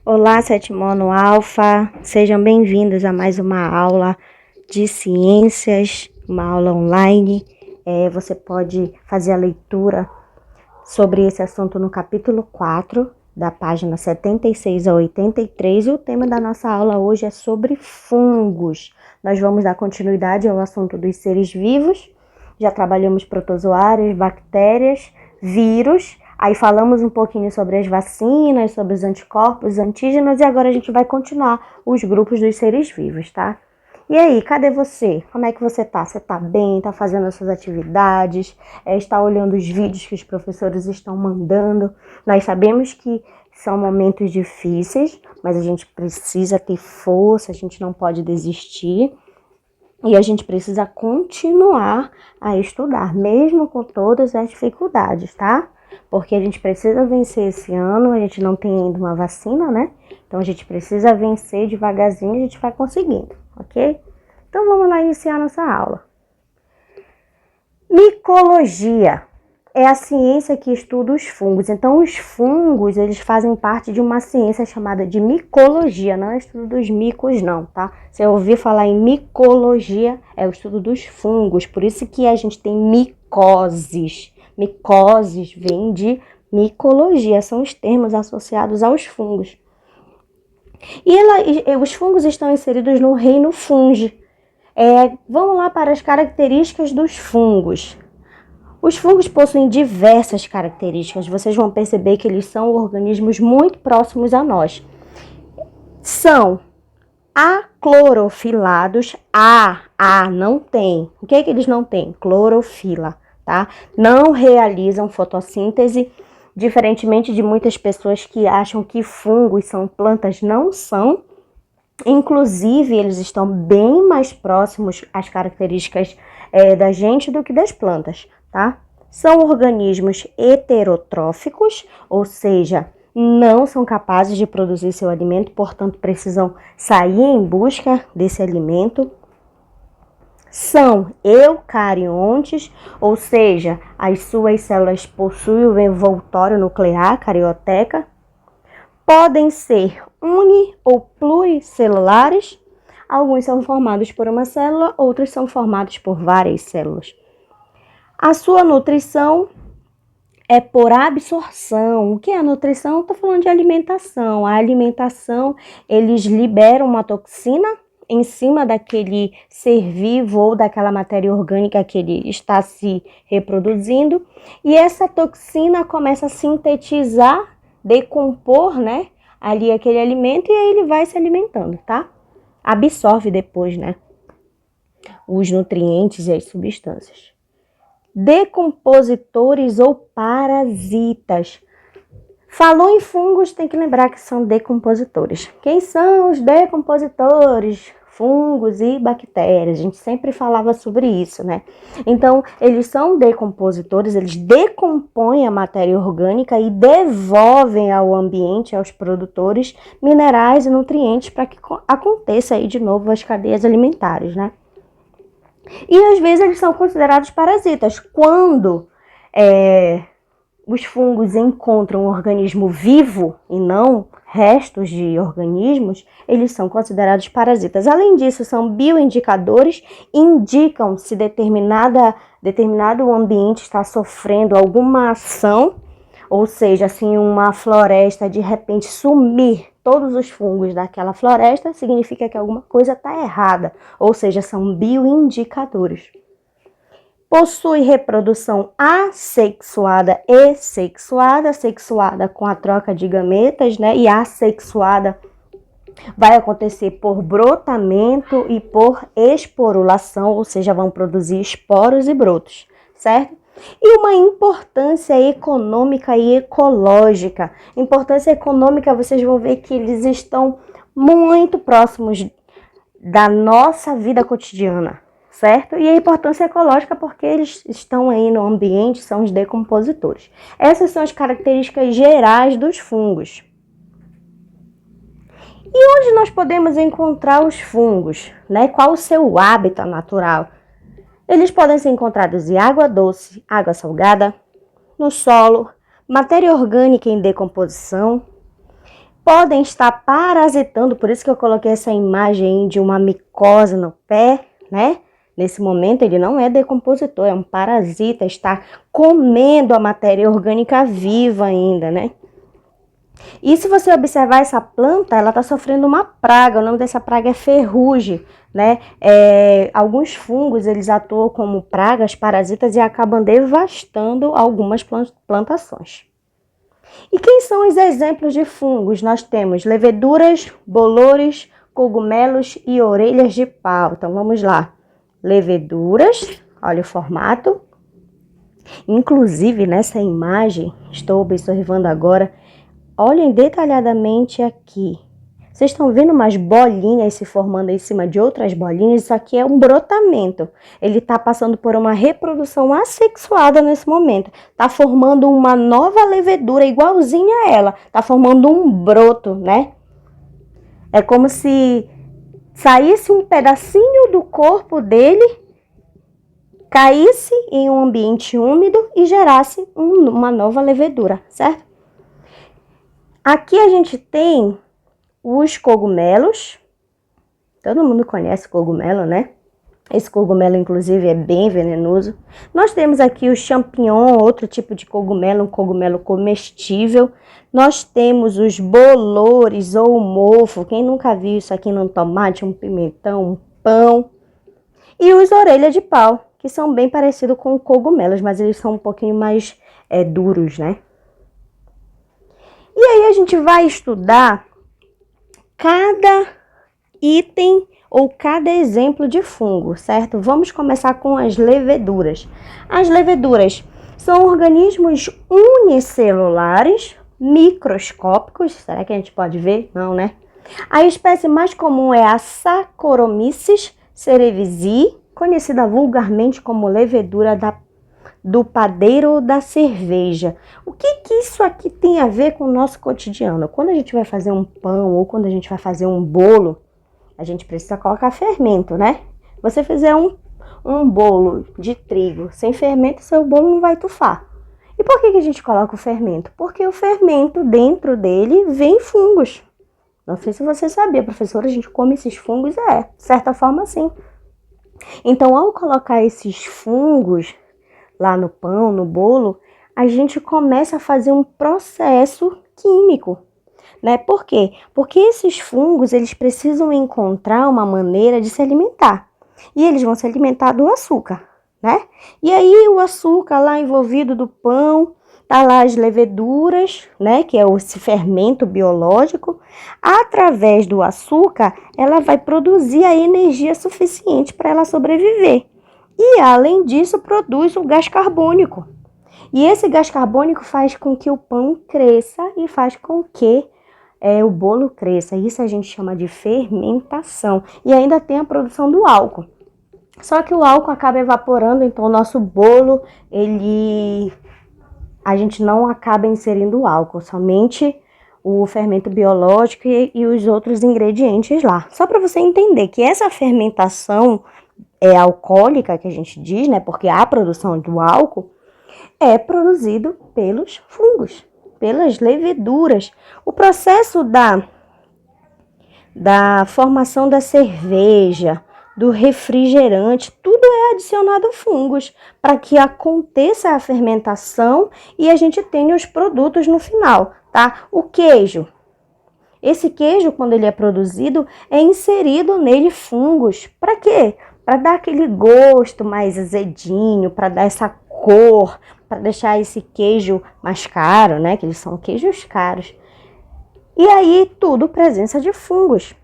Olá, sétimo ano alfa, sejam bem-vindos a mais uma aula de ciências, uma aula online. Você pode fazer a leitura sobre esse assunto no capítulo 4, da página 76 a 83, e o tema da nossa aula hoje é sobre fungos. Nós vamos dar continuidade ao assunto dos seres vivos, já trabalhamos protozoários, bactérias, vírus. Aí falamos um pouquinho sobre as vacinas, sobre os anticorpos, antígenos, e agora a gente vai continuar os grupos dos seres vivos, tá? E aí, cadê você? Como é que você tá? Você tá bem? Tá fazendo as suas atividades? Está olhando os vídeos que os professores estão mandando? Nós sabemos que são momentos difíceis, mas a gente precisa ter força, a gente não pode desistir. E a gente precisa continuar a estudar, mesmo com todas as dificuldades, tá? Porque a gente precisa vencer esse ano, a gente não tem ainda uma vacina, né? Então a gente precisa vencer devagarzinho, a gente vai conseguindo, ok? Então vamos lá iniciar nossa aula. Micologia é a ciência que estuda os fungos. Então os fungos, eles fazem parte de uma ciência chamada de micologia, não é o estudo dos micos não, tá? Se eu ouvir falar em micologia, é o estudo dos fungos, por isso que a gente tem micoses. Micoses vem de micologia, são os termos associados aos fungos. E os fungos estão inseridos no reino fungi. Vamos lá para as características dos fungos. Os fungos possuem diversas características, vocês vão perceber que eles são organismos muito próximos a nós. São aclorofilados, não tem. O que é que eles não têm? Clorofila, tá? Não realizam fotossíntese, diferentemente de muitas pessoas que acham que fungos são plantas, não são. Inclusive, eles estão bem mais próximos às características da gente do que das plantas, tá? São organismos heterotróficos, ou seja, não são capazes de produzir seu alimento, portanto, precisam sair em busca desse alimento. São eucariontes, ou seja, as suas células possuem o envoltório nuclear, carioteca. Podem ser uni- ou pluricelulares. Alguns são formados por uma célula, outros são formados por várias células. A sua nutrição é por absorção. O que é a nutrição? Estou falando de alimentação. A alimentação, eles liberam uma toxina em cima daquele ser vivo ou daquela matéria orgânica que ele está se reproduzindo. E essa toxina começa a sintetizar, decompor, né, ali aquele alimento, e aí ele vai se alimentando, tá? Absorve depois, né, os nutrientes e as substâncias. Decompositores ou parasitas. Falou em fungos, tem que lembrar que são decompositores. Quem são os decompositores? Fungos e bactérias. A gente sempre falava sobre isso, né? Então, eles são decompositores, eles decompõem a matéria orgânica e devolvem ao ambiente, aos produtores, minerais e nutrientes para que aconteça aí de novo as cadeias alimentares, né? E às vezes eles são considerados parasitas. Quando os fungos encontram um organismo vivo e não restos de organismos, eles são considerados parasitas. Além disso, são bioindicadores, indicam se determinado ambiente está sofrendo alguma ação, ou seja, assim, uma floresta de repente sumir todos os fungos daquela floresta, significa que alguma coisa está errada, ou seja, são bioindicadores. Possui reprodução assexuada e sexuada, sexuada com a troca de gametas, né? E assexuada vai acontecer por brotamento e por esporulação, ou seja, vão produzir esporos e brotos, certo? E uma importância econômica e ecológica. Importância econômica, vocês vão ver que eles estão muito próximos da nossa vida cotidiana, certo? E a importância ecológica porque eles estão aí no ambiente, são os decompositores. Essas são as características gerais dos fungos. E onde nós podemos encontrar os fungos, né? Qual o seu hábitat natural? Eles podem ser encontrados em água doce, água salgada, no solo, matéria orgânica em decomposição, podem estar parasitando, por isso que eu coloquei essa imagem de uma micose no pé, né? Nesse momento ele não é decompositor, é um parasita, está comendo a matéria orgânica viva ainda, né? E se você observar essa planta, ela está sofrendo uma praga, o nome dessa praga é ferrugem, né? Alguns fungos, eles atuam como pragas, parasitas e acabam devastando algumas plantações. E quem são os exemplos de fungos? Nós temos leveduras, bolores, cogumelos e orelhas de pau. Então vamos lá. Leveduras, olha o formato. Inclusive nessa imagem, estou observando agora, olhem detalhadamente aqui. Vocês estão vendo umas bolinhas se formando em cima de outras bolinhas? Isso aqui é um brotamento. Ele está passando por uma reprodução assexuada nesse momento. Está formando uma nova levedura igualzinha a ela. Está formando um broto, né? É como se saísse um pedacinho do corpo dele, caísse em um ambiente úmido e gerasse uma nova levedura, certo? Aqui a gente tem os cogumelos. Todo mundo conhece cogumelo, né? Esse cogumelo, inclusive, é bem venenoso. Nós temos aqui o champignon, outro tipo de cogumelo, um cogumelo comestível. Nós temos os bolores ou o mofo. Quem nunca viu isso aqui num tomate, um pimentão, um pão? E os orelhas de pau, que são bem parecidos com cogumelos, mas eles são um pouquinho mais duros, né? E aí a gente vai estudar cada item ou cada exemplo de fungo, certo? Vamos começar com as leveduras. As leveduras são organismos unicelulares, microscópicos. Será que a gente pode ver? Não, né? A espécie mais comum é a Saccharomyces cerevisiae, conhecida vulgarmente como levedura do padeiro ou da cerveja. O que isso aqui tem a ver com o nosso cotidiano? Quando a gente vai fazer um pão ou quando a gente vai fazer um bolo, a gente precisa colocar fermento, né? Você fizer um bolo de trigo sem fermento, seu bolo não vai tufar. E por que a gente coloca o fermento? Porque o fermento, dentro dele, vem fungos. Não sei se você sabia, professora, a gente come esses fungos? De certa forma, sim. Então, ao colocar esses fungos lá no pão, no bolo, a gente começa a fazer um processo químico, né? Por quê? Porque esses fungos, eles precisam encontrar uma maneira de se alimentar. E eles vão se alimentar do açúcar, né? E aí o açúcar lá envolvido do pão, tá lá as leveduras, né? Que é esse fermento biológico. Através do açúcar, ela vai produzir a energia suficiente para ela sobreviver. E, além disso, produz o gás carbônico. E esse gás carbônico faz com que o pão cresça e faz com que o bolo cresça. Isso a gente chama de fermentação. E ainda tem a produção do álcool. Só que o álcool acaba evaporando, então o nosso bolo, a gente não acaba inserindo o álcool, somente o fermento biológico e os outros ingredientes lá. Só para você entender que essa fermentação alcoólica, que a gente diz, né, porque a produção do álcool é produzido pelos fungos, pelas leveduras. O processo da formação da cerveja, do refrigerante, tudo é adicionado fungos para que aconteça a fermentação e a gente tenha os produtos no final, tá? O queijo. Esse queijo, quando ele é produzido, é inserido nele fungos. Para quê? Para dar aquele gosto mais azedinho, para dar essa cor, para deixar esse queijo mais caro, né? Que eles são queijos caros. E aí, tudo presença de fungos.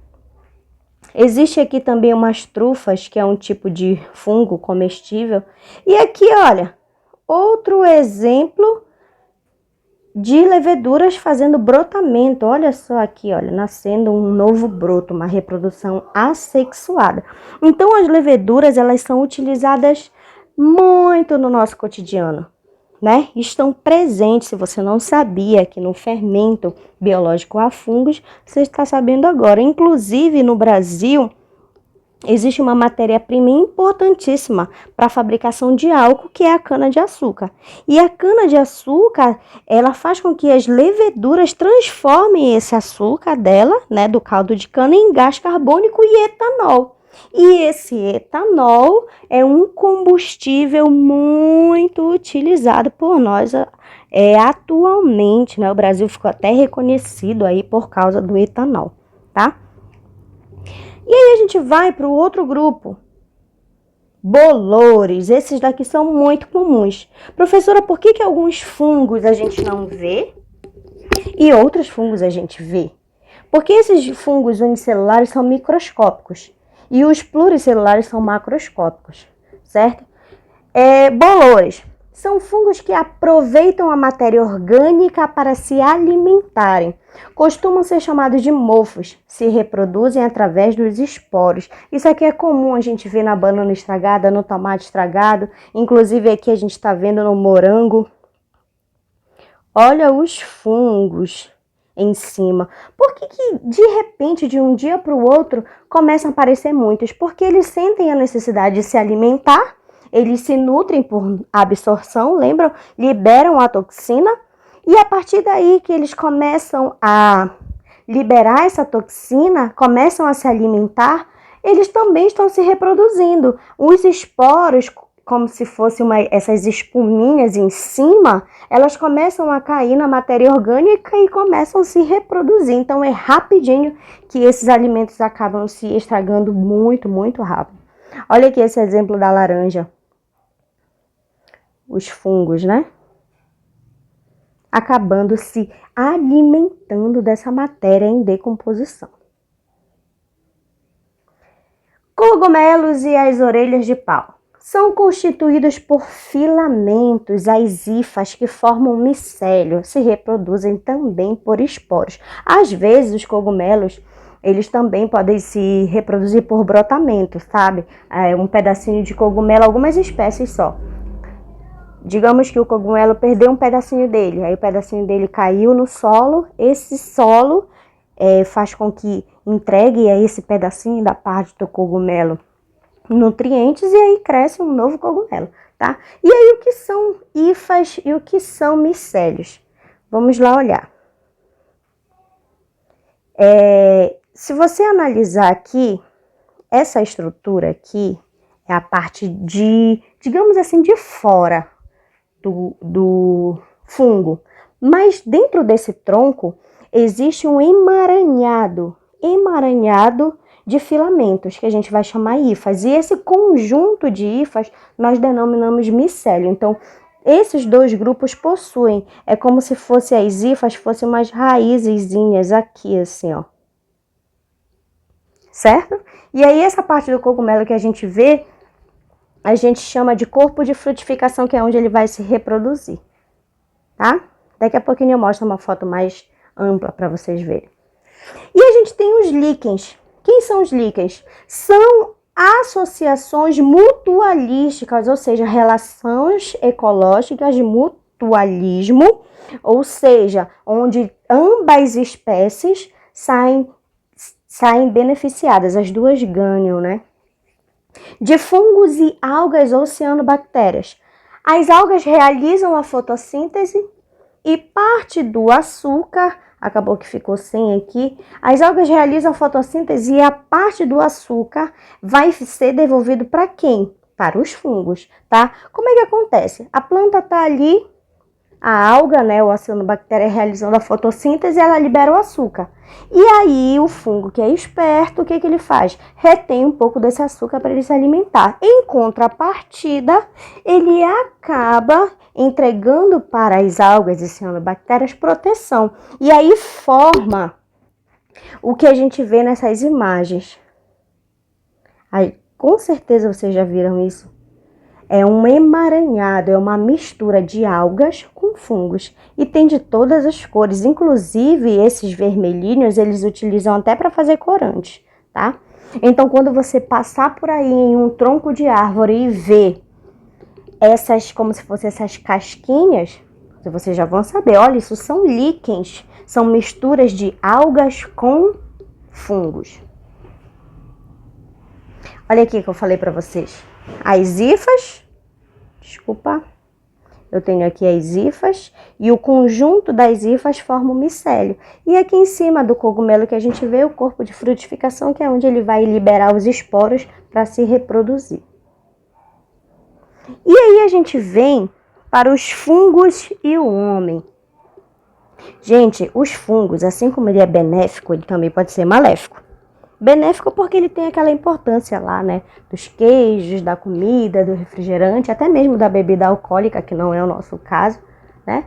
Existe aqui também umas trufas, que é um tipo de fungo comestível. E aqui, olha, outro exemplo de leveduras fazendo brotamento. Olha só aqui, olha, nascendo um novo broto, uma reprodução assexuada. Então, as leveduras, elas são utilizadas muito no nosso cotidiano, né? Estão presentes. Se você não sabia que no fermento biológico há fungos, você está sabendo agora. Inclusive, no Brasil, existe uma matéria-prima importantíssima para a fabricação de álcool, que é a cana-de-açúcar. E a cana-de-açúcar, ela faz com que as leveduras transformem esse açúcar dela, né, do caldo de cana, em gás carbônico e etanol. E esse etanol é um combustível muito utilizado por nós atualmente, né? O Brasil ficou até reconhecido aí por causa do etanol, tá? E aí a gente vai para o outro grupo, bolores. Esses daqui são muito comuns. Professora, por que alguns fungos a gente não vê e outros fungos a gente vê? Porque esses fungos unicelulares são microscópicos e os pluricelulares são macroscópicos, certo? Bolores são fungos que aproveitam a matéria orgânica para se alimentarem. Costumam ser chamados de mofos, se reproduzem através dos esporos. Isso aqui é comum a gente ver na banana estragada, no tomate estragado, inclusive aqui a gente está vendo no morango. Olha os fungos em cima. Por que de repente, de um dia para o outro, começam a aparecer muitos? Porque eles sentem a necessidade de se alimentar, eles se nutrem por absorção, lembram? Liberam a toxina e a partir daí que eles começam a liberar essa toxina, começam a se alimentar, eles também estão se reproduzindo. Os esporos, como se fossem essas espuminhas em cima, elas começam a cair na matéria orgânica e começam a se reproduzir. Então é rapidinho que esses alimentos acabam se estragando muito, muito rápido. Olha aqui esse exemplo da laranja. Os fungos, né? Acabando se alimentando dessa matéria em decomposição. Cogumelos e as orelhas de pau são constituídos por filamentos, as hifas que formam micélio, se reproduzem também por esporos. Às vezes os cogumelos, eles também podem se reproduzir por brotamento, sabe? Um pedacinho de cogumelo, algumas espécies só. Digamos que o cogumelo perdeu um pedacinho dele, aí o pedacinho dele caiu no solo, esse solo faz com que entregue a esse pedacinho da parte do cogumelo nutrientes e aí cresce um novo cogumelo, tá? E aí o que são hifas e o que são micélios? Vamos lá olhar. Se você analisar aqui, essa estrutura aqui é a parte de, digamos assim, de fora do fungo, mas dentro desse tronco existe um emaranhado de filamentos, que a gente vai chamar hifas, e esse conjunto de hifas nós denominamos micélio. Então, esses dois grupos possuem, é como se fosse as hifas, fossem umas raizezinhas aqui, assim, ó. Certo? E aí, essa parte do cogumelo que a gente vê, a gente chama de corpo de frutificação, que é onde ele vai se reproduzir, tá? Daqui a pouquinho eu mostro uma foto mais ampla para vocês verem. E a gente tem os líquens. Quem são os líquens? São associações mutualísticas, ou seja, relações ecológicas de mutualismo, ou seja, onde ambas espécies saem beneficiadas, as duas ganham, né? De fungos e algas ou cianobactérias. As algas realizam a fotossíntese e parte do açúcar, acabou que ficou sem aqui, as algas realizam a fotossíntese e a parte do açúcar vai ser devolvido para quem? Para os fungos, tá? Como é que acontece? A planta tá ali, a alga, né, ou a cianobactéria realizando a fotossíntese, ela libera o açúcar. E aí o fungo, que é esperto, o que ele faz? Retém um pouco desse açúcar para ele se alimentar. Em contrapartida, ele acaba entregando para as algas e cianobactérias proteção. E aí forma o que a gente vê nessas imagens. Aí, com certeza vocês já viram isso. É um emaranhado, é uma mistura de algas com fungos. E tem de todas as cores, inclusive esses vermelhinhos, eles utilizam até para fazer corante, tá? Então, quando você passar por aí em um tronco de árvore e ver essas, como se fossem essas casquinhas, vocês já vão saber, olha, isso são líquens, são misturas de algas com fungos. Olha aqui que eu falei para vocês. As hifas, desculpa, eu tenho aqui as hifas e o conjunto das hifas forma o micélio. E aqui em cima do cogumelo que a gente vê o corpo de frutificação, que é onde ele vai liberar os esporos para se reproduzir. E aí a gente vem para os fungos e o homem. Gente, os fungos, assim como ele é benéfico, ele também pode ser maléfico. Benéfico porque ele tem aquela importância lá, né? Dos queijos, da comida, do refrigerante, até mesmo da bebida alcoólica, que não é o nosso caso, né?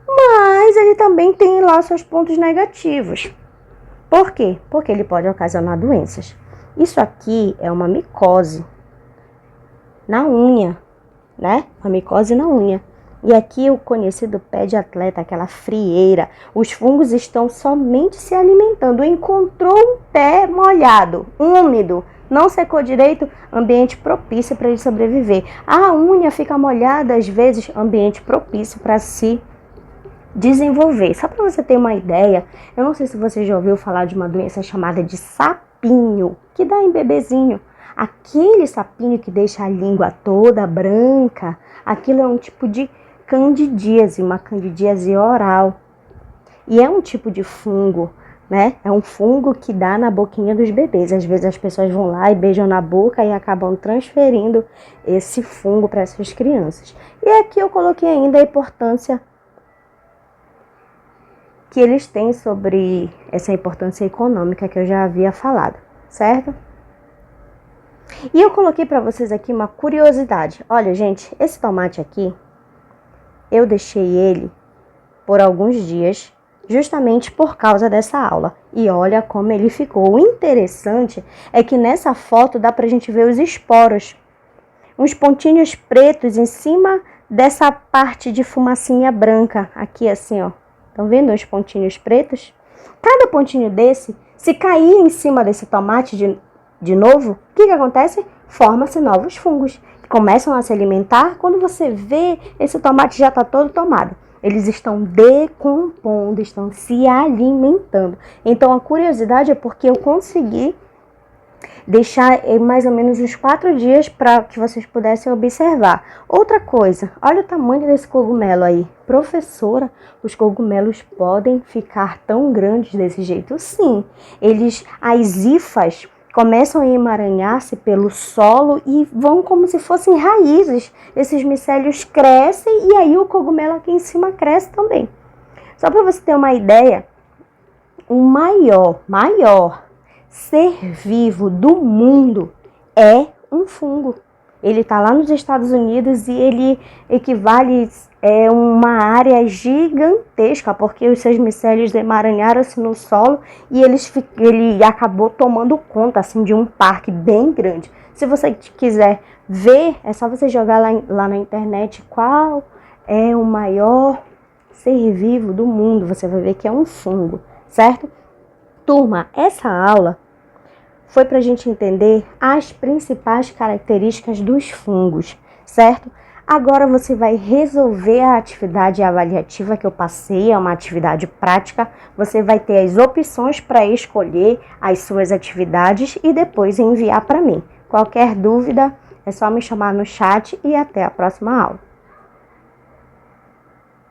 Mas ele também tem lá seus pontos negativos. Por quê? Porque ele pode ocasionar doenças. Isso aqui é uma micose na unha, né? Uma micose na unha. E aqui o conhecido pé de atleta, aquela frieira. Os fungos estão somente se alimentando. Encontrou um pé molhado, úmido, não secou direito, ambiente propício para ele sobreviver. A unha fica molhada, às vezes, ambiente propício para se desenvolver. Só para você ter uma ideia, eu não sei se você já ouviu falar de uma doença chamada de sapinho, que dá em bebezinho. Aquele sapinho que deixa a língua toda branca, aquilo é um tipo de candidíase, uma candidíase oral. E é um tipo de fungo, né? É um fungo que dá na boquinha dos bebês. Às vezes as pessoas vão lá e beijam na boca e acabam transferindo esse fungo para essas crianças. E aqui eu coloquei ainda a importância que eles têm sobre essa importância econômica que eu já havia falado, certo? E eu coloquei para vocês aqui uma curiosidade. Olha, gente, esse tomate aqui, eu deixei ele por alguns dias, justamente por causa dessa aula. E olha como ele ficou. O interessante é que nessa foto dá pra gente ver os esporos. Uns pontinhos pretos em cima dessa parte de fumacinha branca. Aqui assim, ó. Estão vendo os pontinhos pretos? Cada pontinho desse, se cair em cima desse tomate de novo, o que acontece? Forma-se novos fungos. Começam a se alimentar. Quando você vê, esse tomate já está todo tomado. Eles estão decompondo, estão se alimentando. Então, a curiosidade é porque eu consegui deixar mais ou menos uns 4 dias para que vocês pudessem observar. Outra coisa, olha o tamanho desse cogumelo aí. Professora, os cogumelos podem ficar tão grandes desse jeito? Sim. As hifas começam a emaranhar-se pelo solo e vão como se fossem raízes. Esses micélios crescem e aí o cogumelo aqui em cima cresce também. Só para você ter uma ideia, o maior ser vivo do mundo é um fungo. Ele está lá nos Estados Unidos e ele equivale a uma área gigantesca, porque os seus micélios emaranharam-se no solo e ele acabou tomando conta assim, de um parque bem grande. Se você quiser ver, é só você jogar lá na internet qual é o maior ser vivo do mundo. Você vai ver que é um fungo, certo? Turma, essa aula foi para a gente entender as principais características dos fungos, certo? Agora você vai resolver a atividade avaliativa que eu passei, é uma atividade prática. Você vai ter as opções para escolher as suas atividades e depois enviar para mim. Qualquer dúvida é só me chamar no chat e até a próxima aula.